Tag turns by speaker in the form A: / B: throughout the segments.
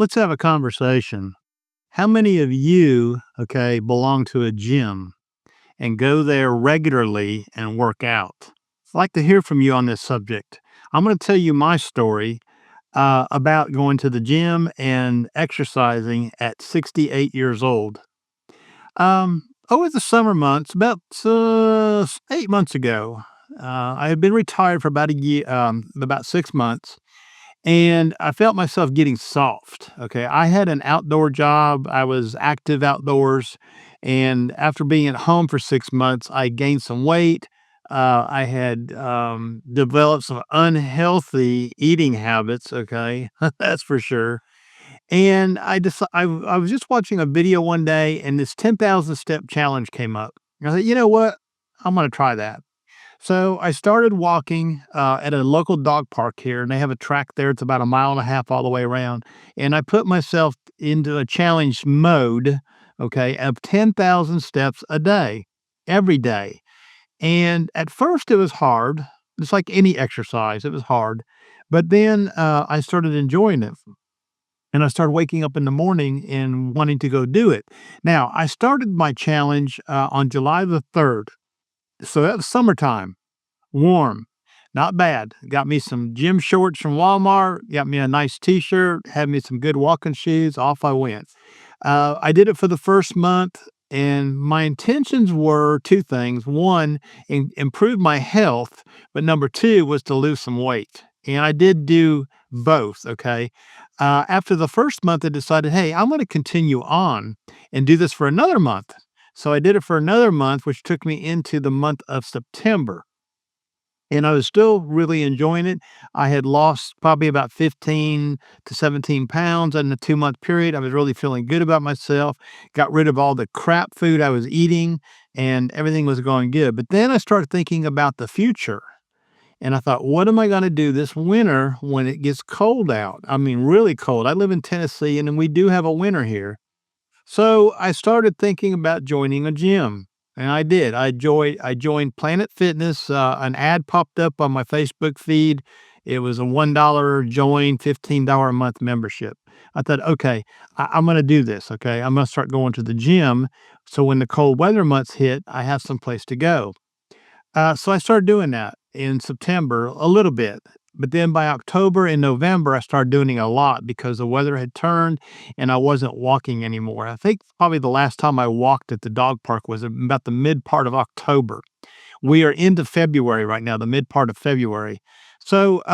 A: Let's have a conversation. How many of you, okay, belong to a gym and go there regularly and work out? I'd like to hear from you on this subject. I'm going to tell you my story about going to the gym and exercising at 68 years old. Over the summer months, about 8 months ago, I had been retired for about a year, about 6 months, and I felt myself getting soft. Okay. I had an outdoor job. I was active outdoors. And after being at home for 6 months, I gained some weight. I had developed some unhealthy eating habits. Okay. That's for sure. And I was just watching a video one day and this 10,000 step challenge came up. I thought, you know what? I'm going to try that. So I started walking at a local dog park here, and they have a track there. It's about a mile and a half all the way around. And I put myself into a challenge mode, okay, of 10,000 steps a day, every day. And at first it was hard. It's like any exercise, it was hard. But then I started enjoying it. And I started waking up in the morning and wanting to go do it. Now, I started my challenge on July the 3rd. So that was summertime. Warm, not bad. Got me some gym shorts from Walmart, got me a nice T-shirt, had me some good walking shoes, off I went. I did it for the first month, and my intentions were 2 things. 1, improve my health, but number 2 was to lose some weight, and I did do both, okay? After the first month, I decided, "Hey, I'm gonna continue on and do this for another month." So I did it for another month, which took me into the month of September. And I was still really enjoying it. I had lost probably about 15 to 17 pounds in a 2 month period. I was really feeling good about myself, got rid of all the crap food I was eating, and everything was going good. But then I started thinking about the future. And I thought, what am I going to do this winter when it gets cold out? I mean, really cold. I live in Tennessee and we do have a winter here. So I started thinking about joining a gym, and I did. I joined Planet Fitness. An ad popped up on my Facebook feed. It was a $1 join, $15 a month membership. I thought, okay, I'm going to do this. Okay, I'm going to start going to the gym. So when the cold weather months hit, I have some place to go. So I started doing that in September a little bit. But then by October and November, I started doing it a lot because the weather had turned and I wasn't walking anymore. I think probably the last time I walked at the dog park was about the mid part of October. We are into February right now, the mid part of February. So,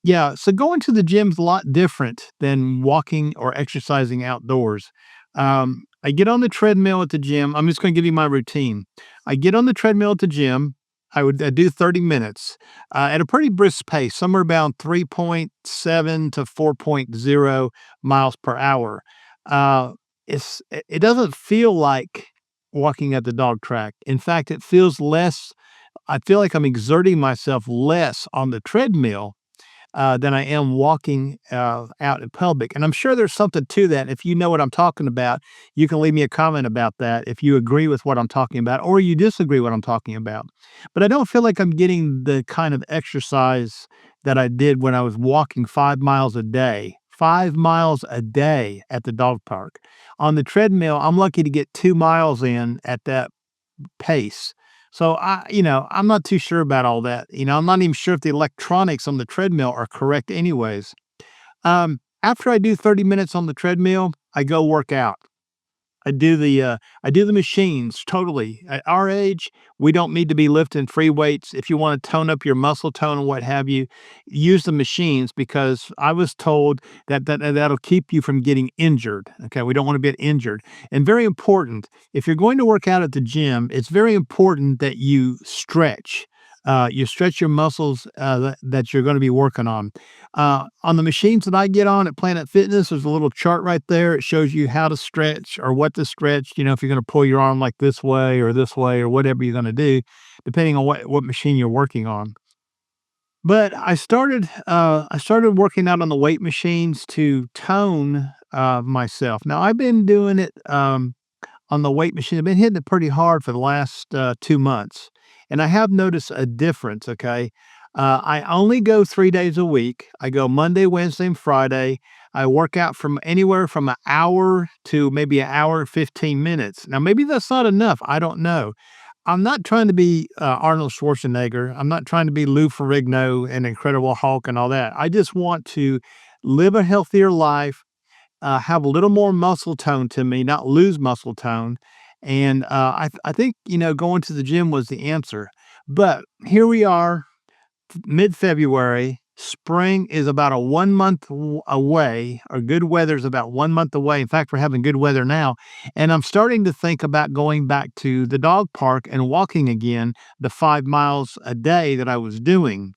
A: yeah, so going to the gym's a lot different than walking or exercising outdoors. I get on the treadmill at the gym. I'm just going to give you my routine. I get on the treadmill at the gym. I do 30 minutes at a pretty brisk pace, somewhere about 3.7 to 4.0 miles per hour. Uh, it doesn't feel like walking at the dog track. In fact, it feels less. I feel like I'm exerting myself less on the treadmill than I am walking out in public. And I'm sure there's something to that. If you know what I'm talking about, you can leave me a comment about that if you agree with what I'm talking about or you disagree what I'm talking about. But I don't feel like I'm getting the kind of exercise that I did when I was walking 5 miles a day. 5 miles a day at the dog park. On the treadmill, I'm lucky to get 2 miles in at that pace. So I'm not too sure about all that. I'm not even sure if the electronics on the treadmill are correct anyways. After I do 30 minutes on the treadmill, I go work out. I do the machines totally. At our age, we don't need to be lifting free weights. If you want to tone up your muscle tone and what have you, use the machines because I was told that'll keep you from getting injured. Okay, we don't want to get injured. And very important, if you're going to work out at the gym, it's very important that you stretch. You stretch your muscles that you're going to be working on the machines that I get on at Planet Fitness, there's a little chart right there. It shows you how to stretch or what to stretch. If you're going to pull your arm like this way or whatever you're going to do, depending on what machine you're working on. But I started working out on the weight machines to tone myself. Now I've been doing it on the weight machine. I've been hitting it pretty hard for the last 2 months, and I have noticed a difference. Okay, I only go 3 days a week. I go Monday, Wednesday, and Friday. I work out from anywhere from an hour to maybe an hour and 15 minutes. Now, maybe that's not enough. I don't know. I'm not trying to be Arnold Schwarzenegger. I'm not trying to be Lou Ferrigno and Incredible Hulk and all that. I just want to live a healthier life, have a little more muscle tone to me, not lose muscle tone. And I think, going to the gym was the answer. But here we are, mid-February. Spring is about a 1 month away, or good weather is about 1 month away. In fact, we're having good weather now. And I'm starting to think about going back to the dog park and walking again the 5 miles a day that I was doing.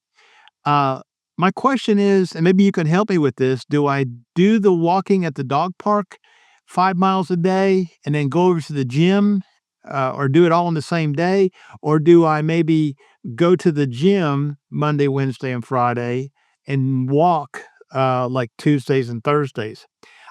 A: Uh, my question is, and maybe you can help me with this, do I do the walking at the dog park 5 miles a day and then go over to the gym, or do it all in the same day? Or do I maybe go to the gym Monday, Wednesday, and Friday and walk like Tuesdays and Thursdays?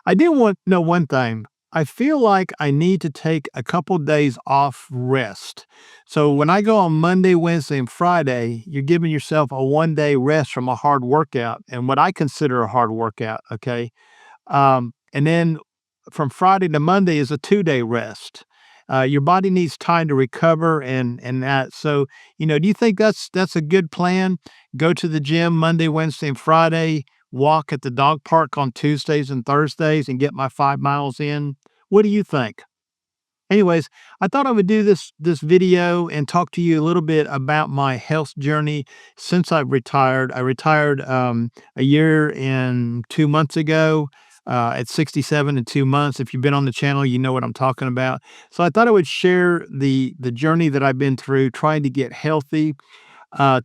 A: I do want to know one thing. I feel like I need to take a couple days off rest. So when I go on Monday, Wednesday, and Friday, you're giving yourself a 1 day rest from a hard workout and what I consider a hard workout. Okay. And then from Friday to Monday is a 2 day rest. Your body needs time to recover and that. So, do you think that's a good plan? Go to the gym Monday, Wednesday, and Friday, walk at the dog park on Tuesdays and Thursdays and get my 5 miles in. What do you think? Anyways, I thought I would do this video and talk to you a little bit about my health journey since I've retired. I retired a year and 2 months ago, at 67 and 2 months. If you've been on the channel, you know what I'm talking about. So I thought I would share the journey that I've been through, trying to get healthy,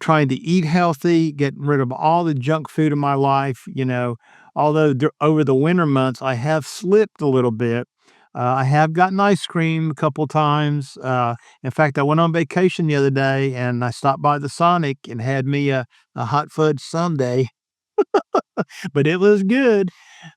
A: trying to eat healthy, getting rid of all the junk food in my life. Although over the winter months I have slipped a little bit. I have gotten ice cream a couple times. In fact, I went on vacation the other day and I stopped by the Sonic and had me a hot fudge sundae, but it was good.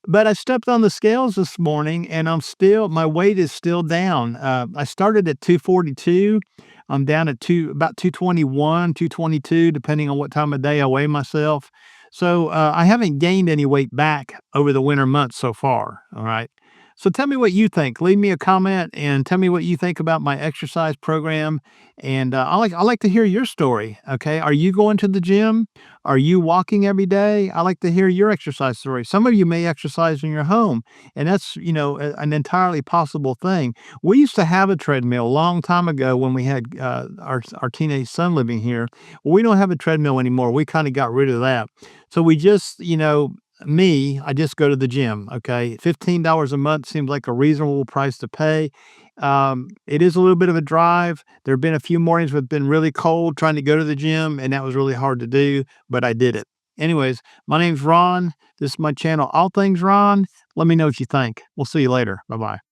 A: But I stepped on the scales this morning and my weight is still down. I started at 242. I'm down at about 221, 222, depending on what time of day I weigh myself. So I haven't gained any weight back over the winter months so far. All right. So tell me what you think. Leave me a comment and tell me what you think about my exercise program. And I like to hear your story. Okay. Are you going to the gym? Are you walking every day? I like to hear your exercise story. Some of you may exercise in your home, and that's, an entirely possible thing. We used to have a treadmill a long time ago when we had our teenage son living here. Well, we don't have a treadmill anymore. We kind of got rid of that. So we just, I just go to the gym. Okay. $15 a month seems like a reasonable price to pay. It is a little bit of a drive. There have been a few mornings where it's been really cold trying to go to the gym, and that was really hard to do, but I did it. Anyways, my name's Ron. This is my channel, All Things Ron. Let me know what you think. We'll see you later. Bye bye.